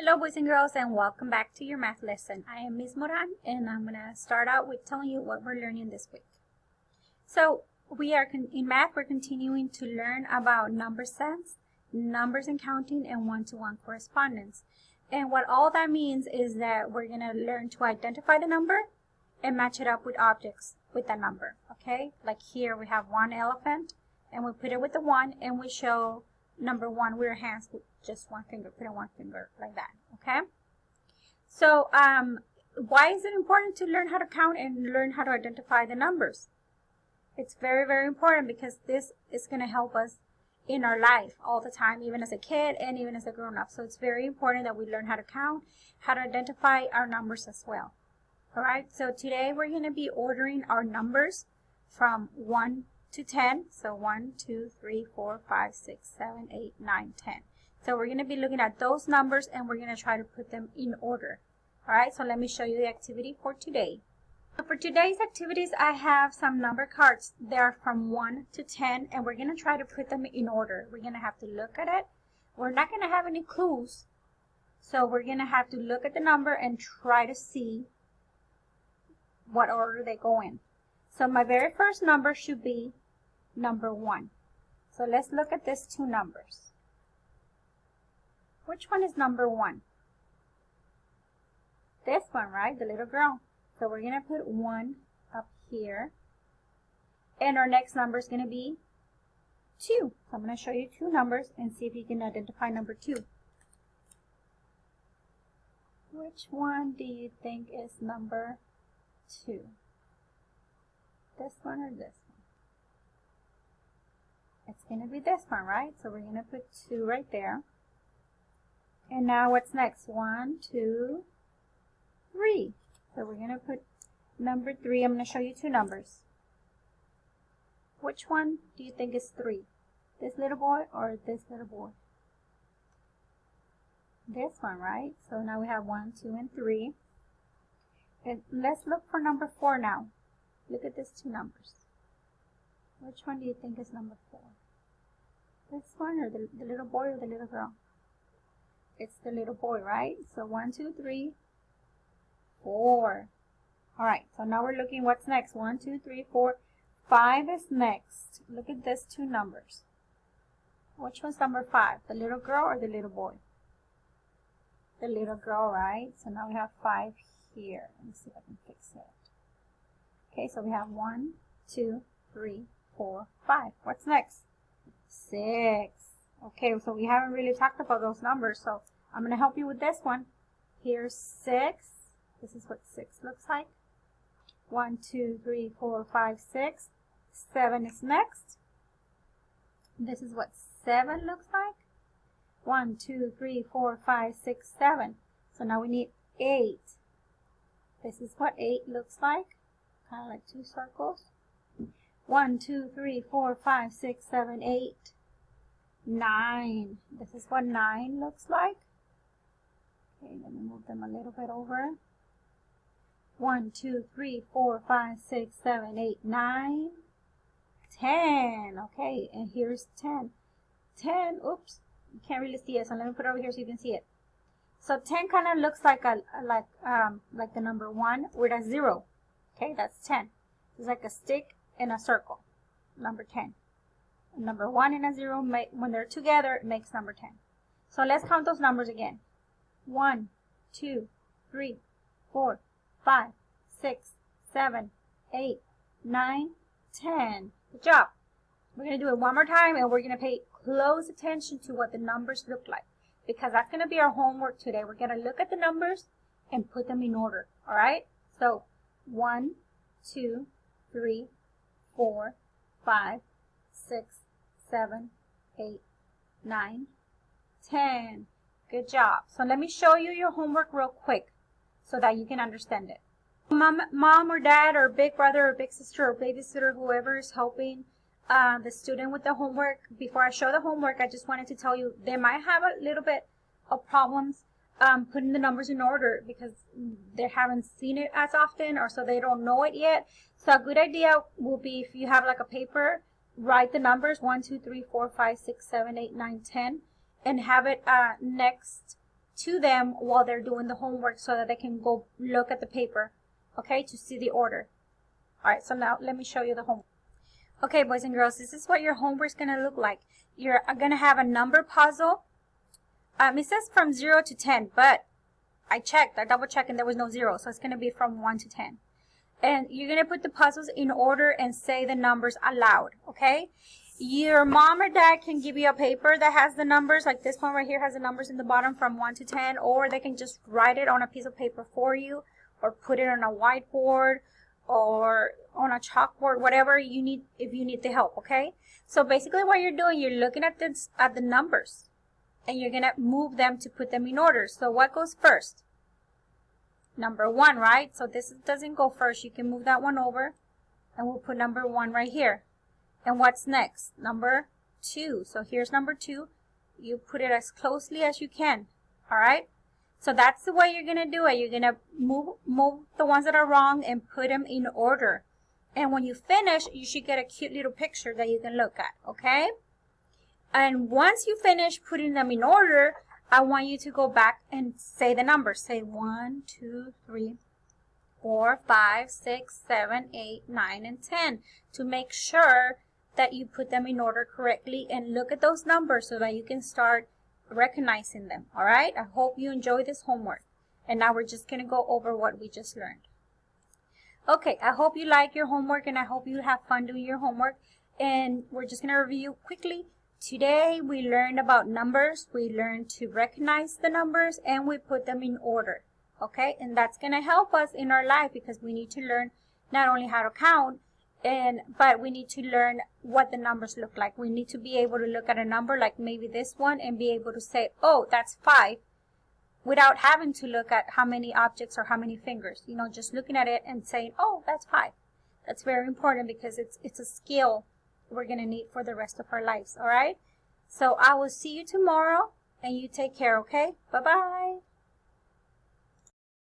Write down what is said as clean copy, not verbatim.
Hello boys and girls, and welcome back to your math lesson. I am Ms. Moran, and I'm going to start out with telling you what we're learning this week. So we are in math, we're continuing to learn about number sense, numbers and counting, and one-to-one correspondence. And what all that means is that we're going to learn to identify the number and match it up with objects with that number, okay? Like here we have one elephant, and we put it with the 1, and we show number 1 with our hands with just one finger, put in one finger like that, okay? So why is it important to learn how to count and learn how to identify the numbers? It's very, very important because this is going to help us in our life all the time, even as a kid and even as a grown-up. So it's very important that we learn how to count, how to identify our numbers as well. All right, so today we're going to be ordering our numbers from 1 to 10. So 1, 2, 3, 4, 5, 6, 7, 8, 9, 10. So we're going to be looking at those numbers and we're going to try to put them in order. All right, so let me show you the activity for today. So for today's activities, I have some number cards. They're from 1 to 10, and we're going to try to put them in order. We're going to have to look at it. We're not going to have any clues. So we're going to have to look at the number and try to see what order they go in. So my very first number should be number 1. So let's look at these two numbers. Which one is number 1? This one, right? The little girl. So we're going to put 1 up here. And our next number is going to be 2. So I'm going to show you two numbers and see if you can identify number 2. Which one do you think is number 2? This one or this one? It's going to be this one, right? So we're going to put 2 right there. And now what's next? 1, 2, 3. So we're going to put number 3. I'm going to show you two numbers. Which one do you think is 3? This little boy or this little boy? This one, right? So now we have 1, 2, and 3. And let's look for number 4 now. Look at these two numbers. Which one do you think is number 4? This one or the little boy or the little girl? It's the little boy, right? So 1, 2, 3, 4. All right, so now we're looking what's next. 1, 2, 3, 4, 5 is next. Look at these two numbers. Which one's number 5? The little girl or the little boy? The little girl, right? So now we have 5 here. Let me see if I can fix it. Okay, so we have 1, 2, 3, 4, 5. What's next? 6. Okay, so we haven't really talked about those numbers, so I'm going to help you with this one. Here's 6. This is what 6 looks like. 1, 2, 3, 4, 5, 6. 7 is next. This is what 7 looks like. 1, 2, 3, 4, 5, 6, 7. So now we need 8. This is what 8 looks like. Kind of like two circles. 1, 2, 3, 4, 5, 6, 7, 8. 9. This is what 9 looks like. Okay, let me move them a little bit over. 1, 2, 3, 4, 5, 6, 7, 8, 9. 10. Okay, and here's 10. 10, oops, you can't really see it, so let me put it over here so you can see it. So 10 kind of looks like the number 1 with a 0. Okay, that's 10. It's like a stick in a circle. Number 10. Number 1 and a 0, when they're together, it makes number 10. So let's count those numbers again. 1, 2, 3, 4, 5, 6, 7, 8, 9, 10. Good job. We're going to do it one more time, and we're going to pay close attention to what the numbers look like, because that's going to be our homework today. We're going to look at the numbers and put them in order. All right? So 1, 2, 3, 4, 5, 6, 7, 8, 9, 10. Good job. So let me show you your homework real quick so that you can understand it. Mom or dad or big brother or big sister or babysitter, whoever is helping the student with the homework, before I show the homework, I just wanted to tell you they might have a little bit of problems putting the numbers in order because they haven't seen it as often, or so they don't know it yet. So a good idea will be, if you have like a paper, write the numbers 1, 2, 3, 4, 5, 6, 7, 8, 9, 10, and have it next to them while they're doing the homework so that they can go look at the paper, okay, to see the order. All right, so now let me show you the homework. Okay, boys and girls, this is what your homework's going to look like. You're going to have a number puzzle. It says from 0 to 10, but I double checked, and there was no 0, so it's going to be from 1 to 10. And you're going to put the puzzles in order and say the numbers aloud, okay? Your mom or dad can give you a paper that has the numbers, like this one right here has the numbers in the bottom from 1 to 10, or they can just write it on a piece of paper for you, or put it on a whiteboard, or on a chalkboard, whatever you need, if you need the help, okay? So basically what you're doing, you're looking at the numbers, and you're going to move them to put them in order. So what goes first? Number 1, right? So this doesn't go first. You can move that one over, and we'll put number 1 right here. And what's next? Number 2. So here's number 2. You put it as closely as you can, all right? So that's the way you're going to do it. You're going to move the ones that are wrong and put them in order. And when you finish, you should get a cute little picture that you can look at, okay? And once you finish putting them in order, I want you to go back and say the numbers. Say 1, 2, 3, 4, 5, 6, 7, 8, 9, and 10 to make sure that you put them in order correctly, and look at those numbers so that you can start recognizing them. All right, I hope you enjoy this homework, and now we're just going to go over what we just learned. Okay, I hope you like your homework, and I hope you have fun doing your homework, and we're just going to review quickly. Today we learned about numbers, we learned to recognize the numbers, and we put them in order. Okay, and that's going to help us in our life because we need to learn not only how to count, but we need to learn what the numbers look like. We need to be able to look at a number like maybe this one and be able to say, oh, that's 5, without having to look at how many objects or how many fingers. You know, just looking at it and saying, oh, that's 5. That's very important because it's a skill we're going to need for the rest of our lives, all right? So I will see you tomorrow, and you take care, okay? Bye-bye.